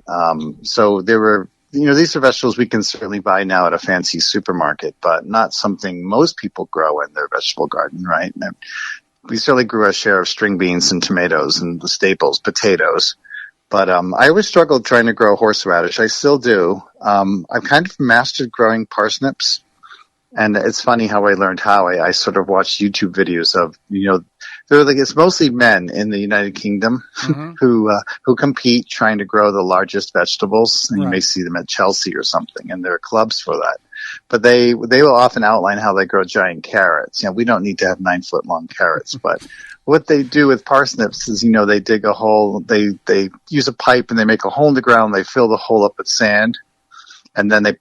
So there were, these are vegetables we can certainly buy now at a fancy supermarket, but not something most people grow in their vegetable garden, right? And we certainly grew our share of string beans and tomatoes and the staples, potatoes. But I always struggled trying to grow horseradish. I still do. I've kind of mastered growing parsnips. And it's funny how I learned how. I sort of watched YouTube videos of, it's mostly men in the United Kingdom who compete trying to grow the largest vegetables. And you may see them at Chelsea or something, and there are clubs for that. But they will often outline how they grow giant carrots. We don't need to have 9-foot long carrots, but what they do with parsnips is, they dig a hole, they use a pipe and they make a hole in the ground, they fill the hole up with sand, and then they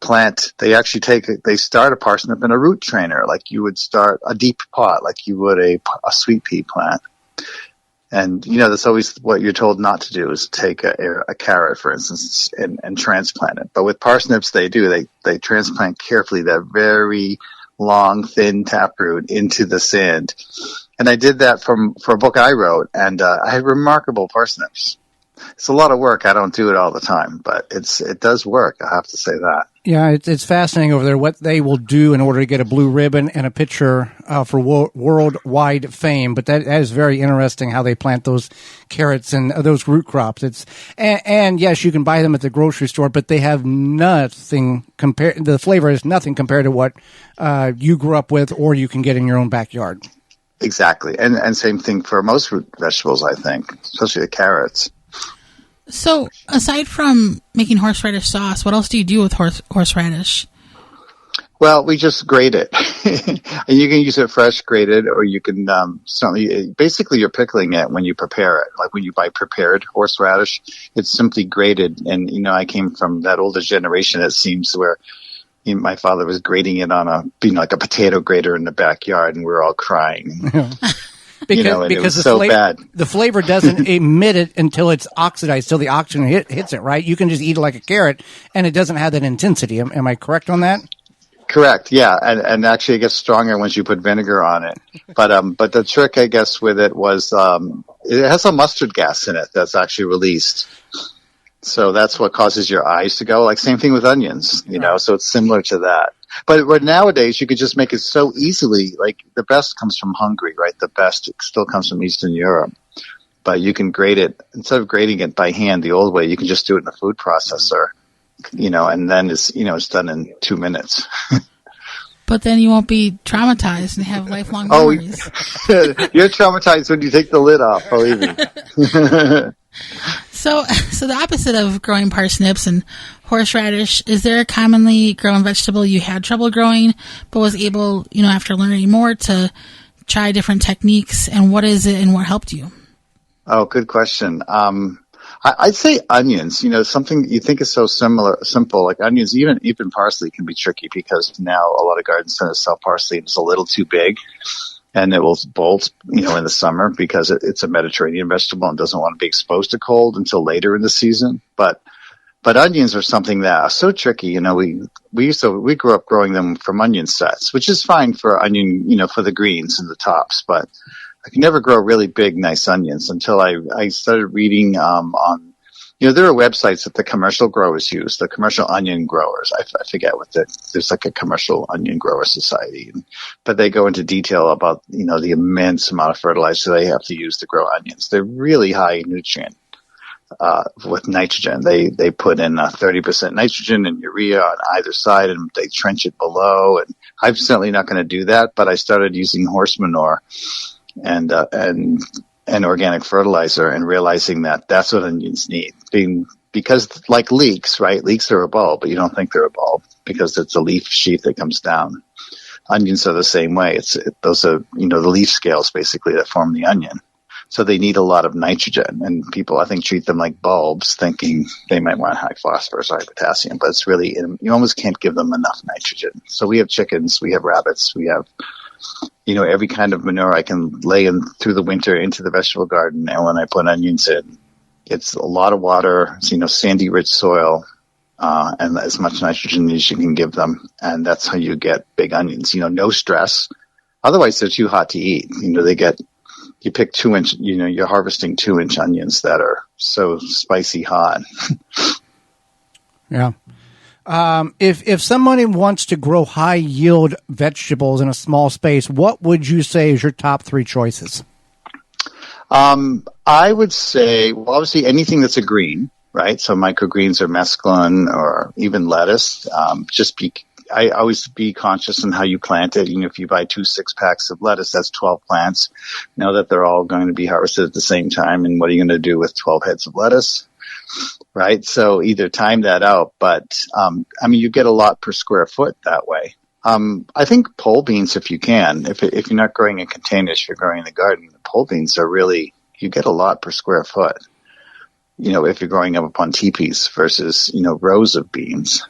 start a parsnip in a root trainer, like you would start a deep pot, like you would a sweet pea plant. And, that's always what you're told not to do, is take a carrot, for instance, and transplant it. But with parsnips, they transplant carefully that very long, thin taproot into the sand. And I did that for a book I wrote, and I had remarkable parsnips. It's a lot of work. I don't do it all the time, but it does work. I have to say that. Yeah, it's fascinating over there what they will do in order to get a blue ribbon and a picture for worldwide fame. But that is very interesting how they plant those carrots and those root crops. And yes, you can buy them at the grocery store, but they have nothing compared. The flavor is nothing compared to what you grew up with or you can get in your own backyard. Exactly, and same thing for most root vegetables, I think, especially the carrots. So, aside from making horseradish sauce, what else do you do with horseradish? Well, we just grate it. And you can use it fresh grated, or you can basically you're pickling it when you prepare it. Like when you buy prepared horseradish, it's simply grated. And, I came from that older generation, it seems, where my father was grating it on like a potato grater in the backyard, and we were all crying. Because bad. The flavor doesn't emit it until it's oxidized, till the oxygen hits it, right? You can just eat it like a carrot, and it doesn't have that intensity. Am I correct on that? Correct, yeah, and actually it gets stronger once you put vinegar on it. But the trick, I guess, with it was it has some mustard gas in it that's actually released. So that's what causes your eyes to go. Like same thing with onions, so it's similar to that. But nowadays you could just make it so easily. Like the best comes from Hungary, right? The best still comes from Eastern Europe. But you can grate it, instead of grating it by hand the old way, you can just do it in a food processor, and then it's done in 2 minutes. But then you won't be traumatized and have lifelong memories. You're traumatized when you take the lid off, believe me. So the opposite of growing parsnips and horseradish, is there a commonly grown vegetable you had trouble growing, but was able, after learning more, to try different techniques? And what is it and what helped you? Oh, good question. I'd say onions, something you think is so simple, like onions, even parsley can be tricky because now a lot of gardens tend to sell parsley and it's a little too big. And it will bolt, in the summer because it's a Mediterranean vegetable and doesn't want to be exposed to cold until later in the season. But onions are something that are so tricky. We grew up growing them from onion sets, which is fine for onion, for the greens and the tops. But I could never grow really big, nice onions until I started reading on. There are websites that the commercial growers use, the commercial onion growers. I forget there's like a commercial onion grower society, but they go into detail about, the immense amount of fertilizer they have to use to grow onions. They're really high in nutrient, with nitrogen. They put in 30% nitrogen and urea on either side and they trench it below. And I'm certainly not going to do that, but I started using horse manure and organic fertilizer and realizing that that's what onions need. Because like leeks, right? Leeks are a bulb, but you don't think they're a bulb because it's a leaf sheath that comes down. Onions are the same way. Those are, the leaf scales basically that form the onion. So they need a lot of nitrogen, and people, I think, treat them like bulbs thinking they might want high phosphorus or high potassium, but it's really, you almost can't give them enough nitrogen. So we have chickens, we have rabbits, we have every kind of manure I can lay in through the winter into the vegetable garden. And when I put onions in, it's a lot of water, sandy, rich soil, and as much nitrogen as you can give them. And that's how you get big onions, no stress. Otherwise, they're too hot to eat. You pick 2-inch, you're harvesting 2-inch onions that are so spicy hot. Yeah. If somebody wants to grow high yield vegetables in a small space, what would you say is your top 3 choices? I would say, well, obviously anything that's a green, right? So microgreens or mesclun or even lettuce, just I always be conscious in how you plant it. If you buy 2 6-packs of lettuce, that's 12 plants. Know that they're all going to be harvested at the same time. And what are you going to do with 12 heads of lettuce? Right. So either time that out, but, you get a lot per square foot that way. I think pole beans, if you can, if you're not growing in containers, if you're growing in the garden, the pole beans are really, you get a lot per square foot. If you're growing up upon teepees versus, rows of beans.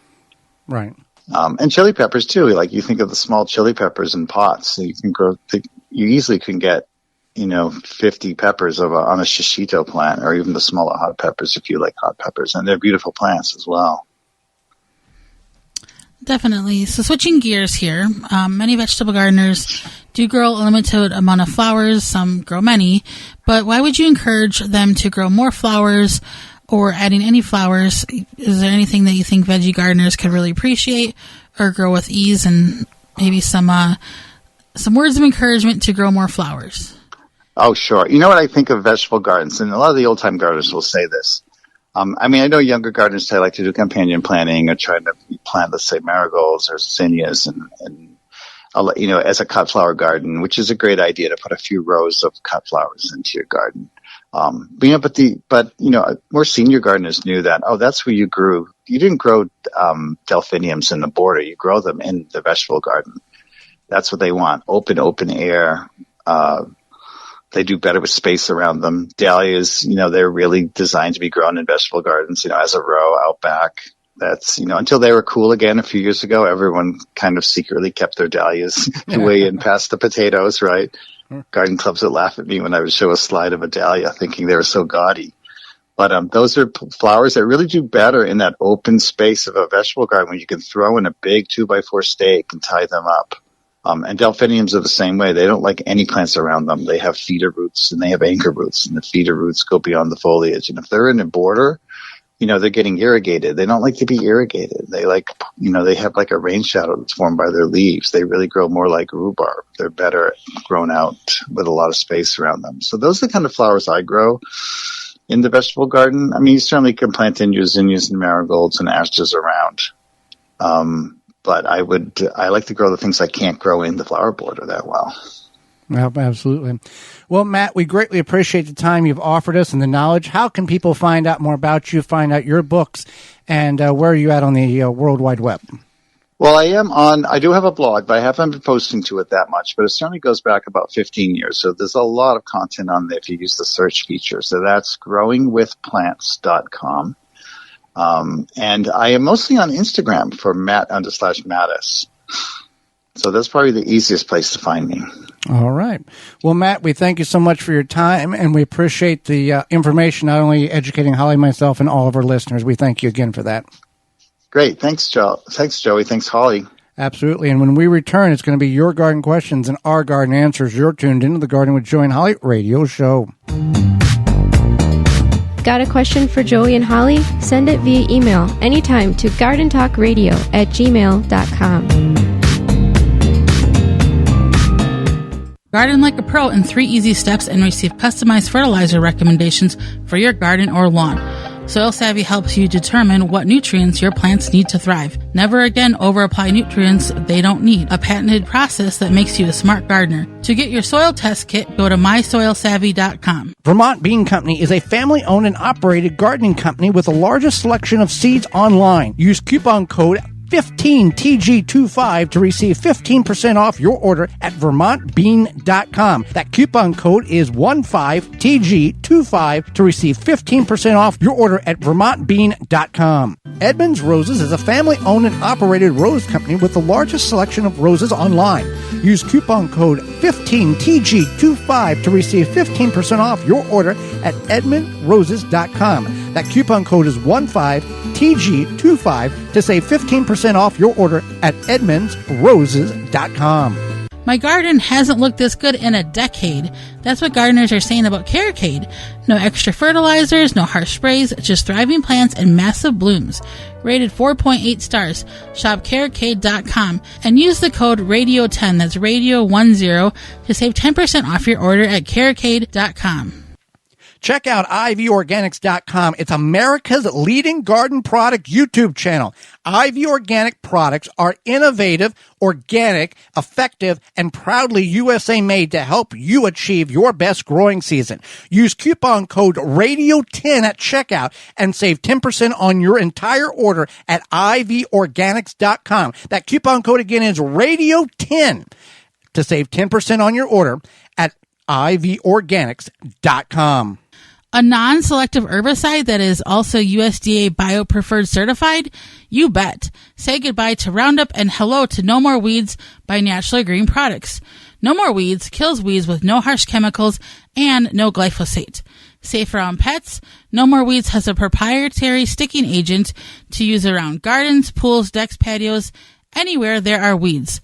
Right. And chili peppers too. Like you think of the small chili peppers in pots. So you can you easily can get, 50 peppers on a shishito plant, or even the smaller hot peppers if you like hot peppers. And they're beautiful plants as well. Definitely. So switching gears here, many vegetable gardeners do grow a limited amount of flowers. Some grow many, but why would you encourage them to grow more flowers or adding any flowers? Is there anything that you think veggie gardeners could really appreciate or grow with ease, and maybe some words of encouragement to grow more flowers? Oh, sure. You know what I think of vegetable gardens, and a lot of the old-time gardeners will say this. I know younger gardeners like to do companion planting or trying to plant, let's say, marigolds or zinnias and as a cut flower garden, which is a great idea to put a few rows of cut flowers into your garden. But more senior gardeners knew that, that's where you grew. You didn't grow delphiniums in the border. You grow them in the vegetable garden. That's what they want. Open air. They do better with space around them. Dahlias, they're really designed to be grown in vegetable gardens, as a row out back. That's, until they were cool again a few years ago, everyone kind of secretly kept their dahlias way in past the potatoes, right? Garden clubs would laugh at me when I would show a slide of a dahlia thinking they were so gaudy. But those are flowers that really do better in that open space of a vegetable garden when you can throw in a big 2x4 stake and tie them up. And delphiniums are the same way. They don't like any plants around them. They have feeder roots and they have anchor roots, and the feeder roots go beyond the foliage. And if they're in a border, they're getting irrigated. They don't like to be irrigated. They they have like a rain shadow that's formed by their leaves. They really grow more like rhubarb. They're better grown out with a lot of space around them. So those are the kind of flowers I grow in the vegetable garden. You certainly can plant in your zinnias and marigolds and asters around. But I like to grow the things I can't grow in the flower border that well. Absolutely. Well, Matt, we greatly appreciate the time you've offered us and the knowledge. How can people find out more about you, find out your books, and where are you at on the World Wide Web? Well, I do have a blog, but I haven't been posting to it that much, but it certainly goes back about 15 years. So there's a lot of content on there if you use the search feature. So that's growingwithplants.com. And I am mostly on Instagram for Matt_Mattus. So that's probably the easiest place to find me. All right. Well, Matt, we thank you so much for your time, and we appreciate the information, not only educating Holly, myself, and all of our listeners. We thank you again for that. Great. Thanks, Joe. Thanks, Joey. Thanks, Holly. Absolutely. And when we return, it's going to be your garden questions and our garden answers. You're tuned into the Garden with Joey and Holly radio show. Got a question for Joey and Holly? Send it via email anytime to gardentalkradio@gmail.com. Garden like a pro in 3 easy steps and receive customized fertilizer recommendations for your garden or lawn. Soil Savvy helps you determine what nutrients your plants need to thrive. Never again over-apply nutrients they don't need. A patented process that makes you a smart gardener. To get your soil test kit, go to mysoilsavvy.com. Vermont Bean Company is a family-owned and operated gardening company with the largest selection of seeds online. Use coupon code 15TG25 to receive 15% off your order at vermontbean.com. That coupon code is 15TG25 to receive 15% off your order at vermontbean.com. Edmonds Roses is a family-owned and operated rose company with the largest selection of roses online. Use coupon code 15TG25 to receive 15% off your order at edmondroses.com. That coupon code is 15TG25 to save 15% off your order at edmondsroses.com. My garden hasn't looked this good in a decade. That's what gardeners are saying about Carricade. No extra fertilizers, no harsh sprays, just thriving plants and massive blooms. Rated 4.8 stars. Shop Carricade.com and use the code RADIO10, that's Radio10, to save 10% off your order at Carricade.com. Check out ivorganics.com. It's America's leading garden product YouTube channel. IV Organic products are innovative, organic, effective, and proudly USA made to help you achieve your best growing season. Use coupon code RADIO10 at checkout and save 10% on your entire order at ivorganics.com. That coupon code again is RADIO10 to save 10% on your order at ivorganics.com. A non-selective herbicide that is also USDA BioPreferred certified? You bet. Say goodbye to Roundup and hello to No More Weeds by Naturally Green Products. No More Weeds kills weeds with no harsh chemicals and no glyphosate. Safe around pets, No More Weeds has a proprietary sticking agent to use around gardens, pools, decks, patios, anywhere there are weeds.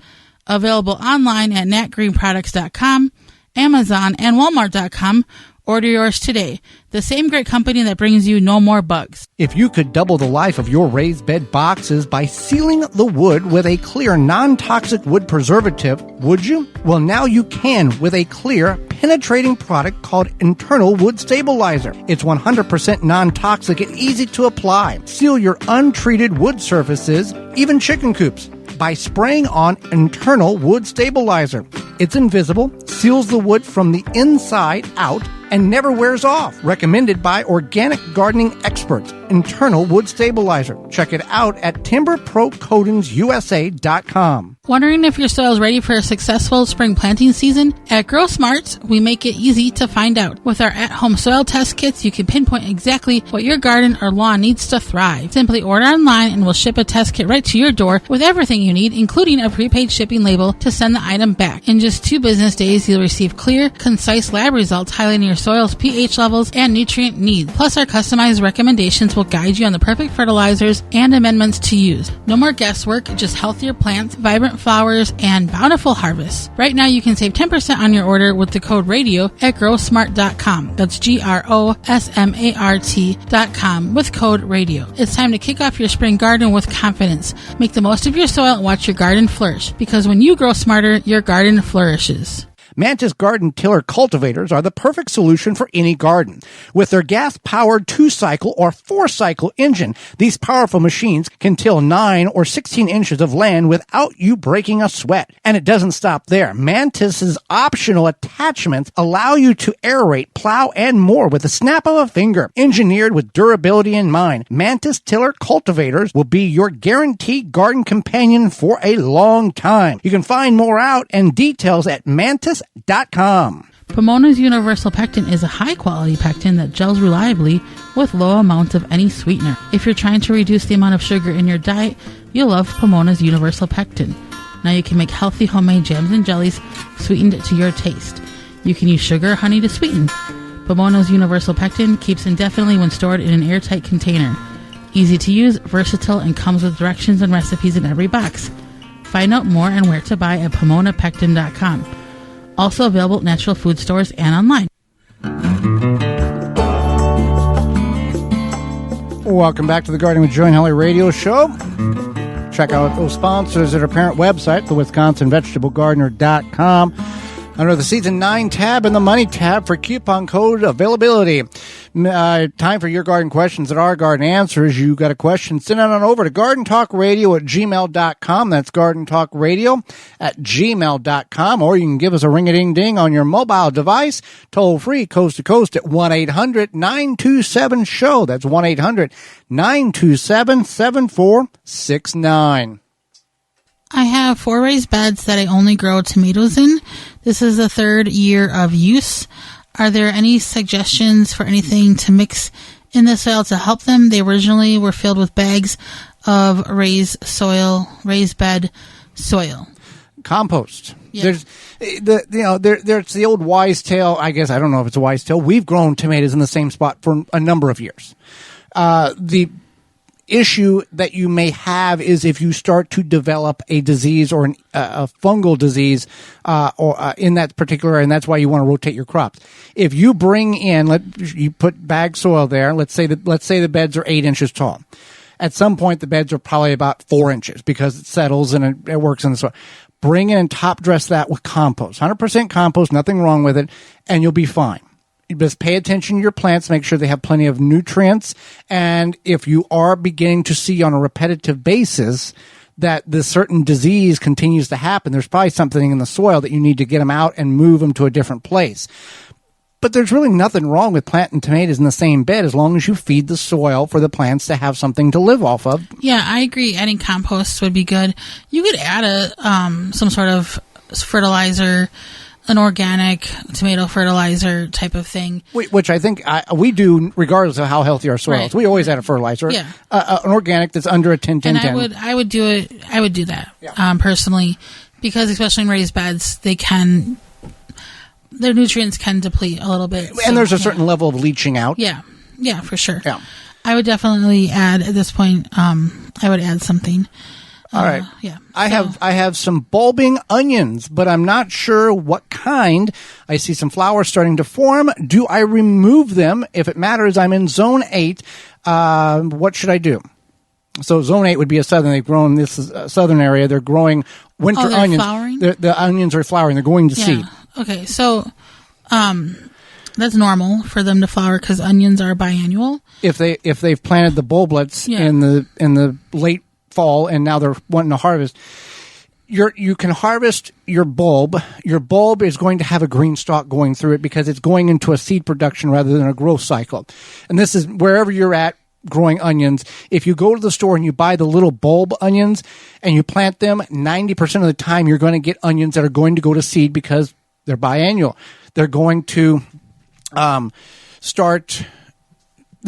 Available online at natgreenproducts.com, Amazon, and Walmart.com. Order yours today. The same great company that brings you no more bugs. If you could double the life of your raised bed boxes by sealing the wood with a clear, non-toxic wood preservative, would you? Well, now you can with a clear, penetrating product called Internal Wood Stabilizer. It's 100% non-toxic and easy to apply. Seal your untreated wood surfaces, even chicken coops, by spraying on Internal Wood Stabilizer. It's invisible, seals the wood from the inside out, and never wears off. Recommended by organic gardening experts. Internal Wood Stabilizer. Check it out at timberprocoatingsusa.com. Wondering if your soil is ready for a successful spring planting season? At Grow Smarts, we make it easy to find out. With our at-home soil test kits, you can pinpoint exactly what your garden or lawn needs to thrive. Simply order online and we'll ship a test kit right to your door with everything you need, including a prepaid shipping label to send the item back. In just 2 business days, you'll receive clear, concise lab results highlighting your soil's pH levels and nutrient needs. Plus, our customized recommendations will guide you on the perfect fertilizers and amendments to use. No more guesswork, just healthier plants, vibrant flowers, and bountiful harvests. Right now, you can save 10% on your order with the code RADIO at growsmart.com. That's GROSMART.com with code RADIO. It's time to kick off your spring garden with confidence. Make the most of your soil and watch your garden flourish. Because when you grow smarter, your garden flourishes. Mantis garden tiller cultivators are the perfect solution for any garden. With their gas-powered 2-cycle or 4-cycle engine, these powerful machines can till 9 or 16 inches of land without you breaking a sweat. And it doesn't stop there. Mantis's optional attachments allow you to aerate, plow, and more with the snap of a finger. Engineered with durability in mind, Mantis tiller cultivators will be your guaranteed garden companion for a long time. You can find more out and details at mantis.com. Pomona's Universal Pectin is a high-quality pectin that gels reliably with low amounts of any sweetener. If you're trying to reduce the amount of sugar in your diet, you'll love Pomona's Universal Pectin. Now you can make healthy homemade jams and jellies sweetened to your taste. You can use sugar or honey to sweeten. Pomona's Universal Pectin keeps indefinitely when stored in an airtight container. Easy to use, versatile, and comes with directions and recipes in every box. Find out more and where to buy at PomonaPectin.com. Also available at natural food stores and online. Welcome back to the Gardening with Joy and Holly radio show. Check out those sponsors at our parent website, the WisconsinVegetableGardener.com. Under the Season 9 tab and the Money tab for coupon code availability. Time for your garden questions at Our Garden Answers. You got a question, send it on over to gardentalkradio@gmail.com. That's gardentalkradio@gmail.com. Or you can give us a ring-a-ding-ding on your mobile device, toll-free, coast-to-coast at 1-800-927-SHOW. That's 1-800-927-7469. I have 4 raised beds that I only grow tomatoes in. This is the 3rd year of use. Are there any suggestions for anything to mix in the soil to help them? They originally were filled with bags of raised bed soil. Compost. Yeah. There's the old wise tale. I guess I don't know if it's a wise tale. We've grown tomatoes in the same spot for a number of years. The issue that you may have is if you start to develop a disease or a fungal disease in that particular area, and that's why you want to rotate your crops. If you bring in, you put bag soil there. Let's say the beds are 8 inches tall. At some point, the beds are probably about 4 inches because it settles and it works in the soil. Bring in and top dress that with compost, 100% compost, nothing wrong with it, and you'll be fine. just pay attention to your plants, make sure they have plenty of nutrients. And if you are beginning to see on a repetitive basis that this certain disease continues to happen, there's probably something in the soil that you need to get them out and move them to a different place. But there's really nothing wrong with planting tomatoes in the same bed as long as you feed the soil for the plants to have something to live off of. Yeah, I agree. Adding compost would be good. You could add some sort of fertilizer, an organic tomato fertilizer type of thing. Which I think we do regardless of how healthy our soil is. We always add a fertilizer. Yeah. An organic that's under a 10-10-10. And I would do it. I would do that personally, because especially in raised beds, their nutrients can deplete a little bit. And there's a certain level of leaching out. Yeah. Yeah, for sure. Yeah. I would definitely add at this point, I would add something. All right. Yeah. I have some bulbing onions, but I'm not sure what kind. I see some flowers starting to form. Do I remove them? If it matters, I'm in zone 8. What should I do? So zone 8 would be a southern. They've grown this is a southern area. They're growing winter onions. Flowering? The onions are flowering. They're going to seed. Okay. So, that's normal for them to flower because onions are biannual. If they've planted the bulblets in the late fall and now they're wanting to harvest, you can harvest your bulb. Your bulb is going to have a green stalk going through it because it's going into a seed production rather than a growth cycle. And this is wherever you're at growing onions. If you go to the store and you buy the little bulb onions and you plant them, 90% of the time you're going to get onions that are going to go to seed because they're biannual. They're going to you're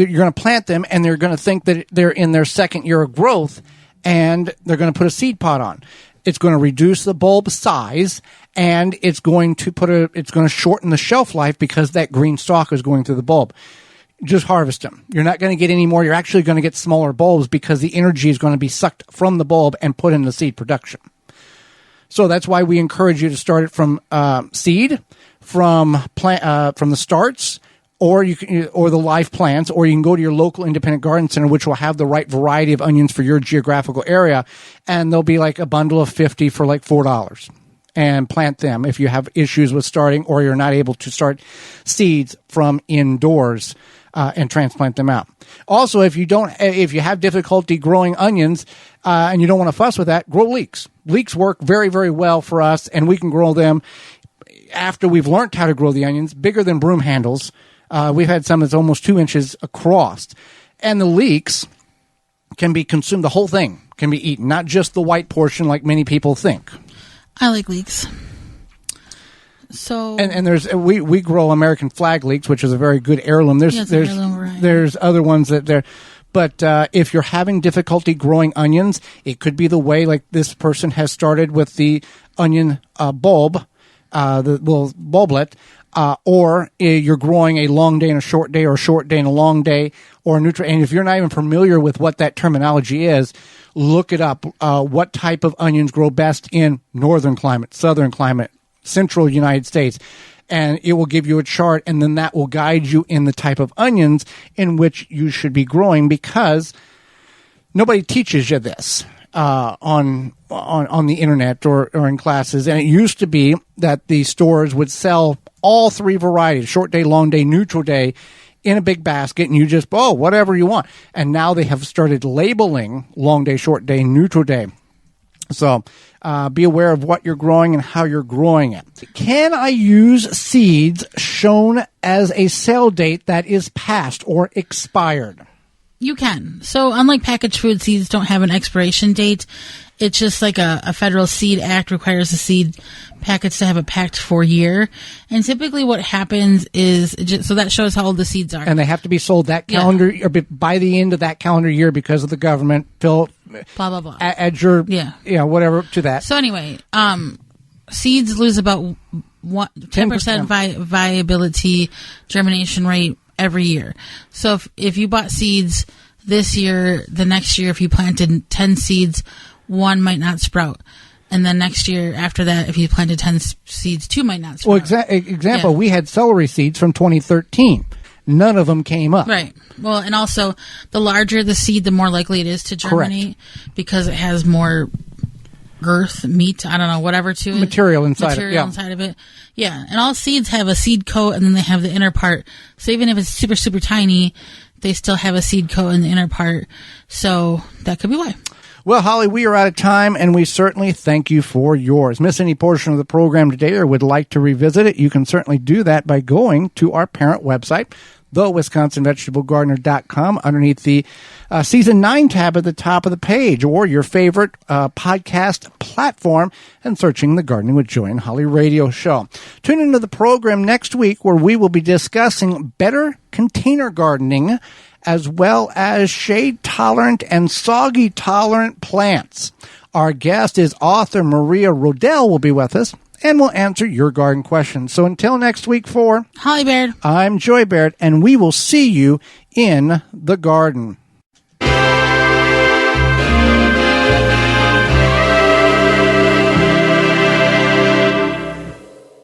going to plant them and they're going to think that they're in their second year of growth and they're going to put a seed pod on. It's going to reduce the bulb size and it's going to shorten the shelf life because that green stalk is going through the bulb. Just harvest them. You're not going to get any more. You're actually going to get smaller bulbs because the energy is going to be sucked from the bulb and put into seed production. So that's why we encourage you to start it from seed, from the starts, or the live plants, or you can go to your local independent garden center, which will have the right variety of onions for your geographical area, and they'll be like a bundle of 50 for like $4. And plant them if you have issues with starting, or you're not able to start seeds from indoors. And transplant them out. Also, if you have difficulty growing onions and you don't want to fuss with that, grow leeks. Leeks work very, very well for us, and we can grow them after we've learned how to grow the onions, bigger than broom handles. We've had some that's almost 2 inches across. And the leeks can be consumed. The whole thing can be eaten, not just the white portion like many people think. I like leeks. So and we grow American flag leeks, which is a very good heirloom. There's other ones that there, but if you're having difficulty growing onions, it could be the way like this person has started with the onion bulb, the little bulblet, or you're growing a long day and a short day, or a short day and a long day, or a neutral. And if you're not even familiar with what that terminology is, look it up. What type of onions grow best in northern climate, southern climate, central United States, and it will give you a chart, and then that will guide you in the type of onions in which you should be growing, because nobody teaches you this on the internet or in classes. And it used to be that the stores would sell all 3 varieties, short day, long day, neutral day, in a big basket, and you just, whatever you want. And now they have started labeling long day, short day, neutral day. So be aware of what you're growing and how you're growing it. Can I use seeds shown as a sale date that is past or expired? You can. So unlike packaged food, seeds don't have an expiration date. It's just like a federal seed act requires the seed packets to have a packed for a year. And typically what happens is, so that shows how old the seeds are. And they have to be sold that calendar, or by the end of that calendar year because of the government. Blah, blah, blah. Add your, whatever to that. So anyway, seeds lose about 10% viability germination rate every year. So if you bought seeds this year, the next year, if you planted 10 seeds, 1 might not sprout. And then next year after that, if you planted 10 seeds, 2 might not sprout. Well, example, we had celery seeds from 2013. None of them came up. Right. Well, and also the larger the seed, the more likely it is to germinate. Correct. Because it has more earth, meat, I don't know, whatever to it. Material inside of it. Yeah. And all seeds have a seed coat, and then they have the inner part. So even if it's super, super tiny, they still have a seed coat in the inner part. So that could be why. Well, Holly, we are out of time, and we certainly thank you for yours. Miss any portion of the program today or would like to revisit it, you can certainly do that by going to our parent website, thewisconsinvegetablegardener.com, underneath the Season 9 tab at the top of the page, or your favorite podcast platform, and searching the Gardening with Joy and Holly radio show. Tune into the program next week, where we will be discussing better container gardening, as well as shade-tolerant and soggy-tolerant plants. Our guest is author Maria Rodell will be with us, and will answer your garden questions. So until next week, for Holly Baird, I'm Joy Baird, and we will see you in the garden.